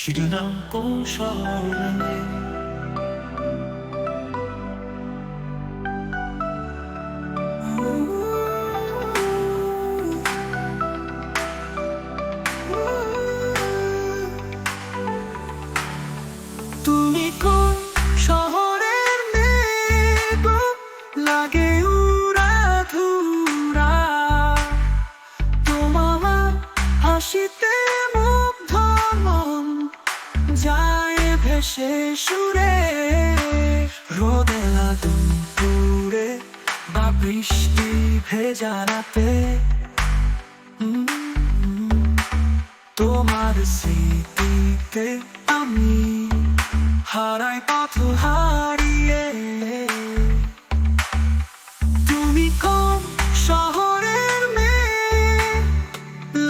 시드난 꽃사랑에 তুমি কোন শহরের মেঘ লাগে উড়াধুরা তোমার হাসিতে মুগ্ধ মন যায় ভেসে সুরে রোদে লাগুন পুরে বা বৃষ্টি ভেজা রাতে তোমার স্মৃতিতে আমি হারাই পথ হারিয়ে তুমি কোন শহরের মেয়ে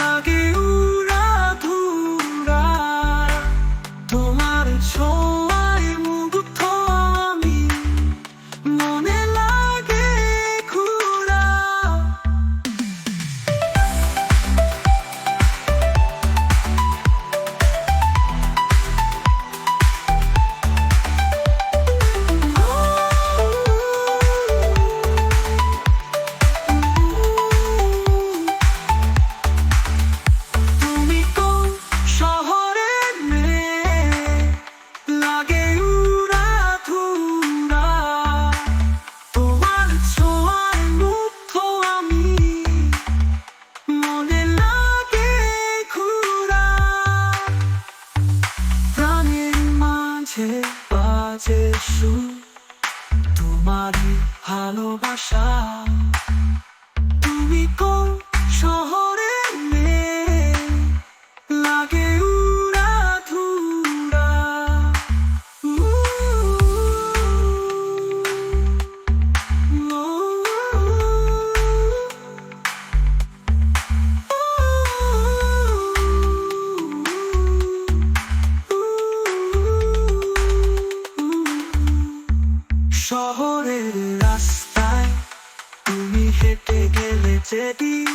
লাগে উড়াধুরা তোমার ছোঁয়ায় মুগ্ধ আমি মনে লাগে ঘুরা বাজে সুর তোমারই ভালোবাসা তুমি কোন শহরের মেয়ে লাগে উড়াধুরা শহরের রাস্তায় তুমি হেঁটে গেলে যেদিন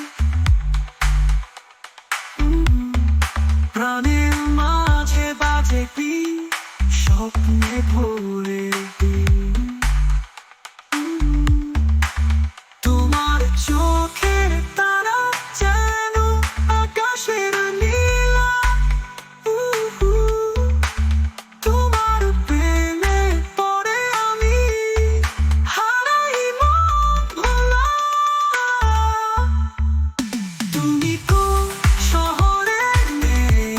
প্রাণের মাঝে বাজে কি স্বপ্নে ভরে দিন তোমার চোখের তারা যেন আকাশের নীলা তোমার প্রেমে পড়ে আমি হারাই মন ভোলা তুমি কোন শহরের মেয়ে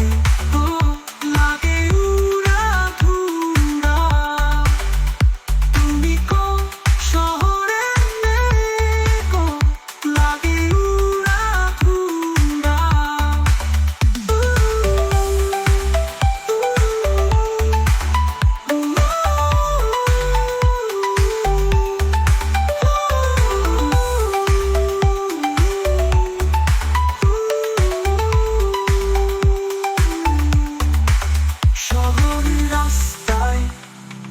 লাগে উড়াধুরা তুমি কোন শহরের মেয়ে লাগে উড়াধুরা শহরের রাস্তায়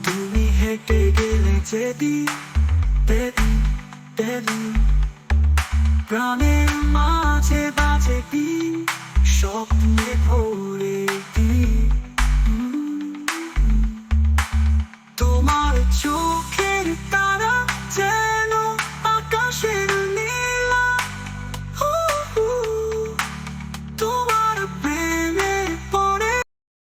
তুমি হেঁটে গেলে যেদিন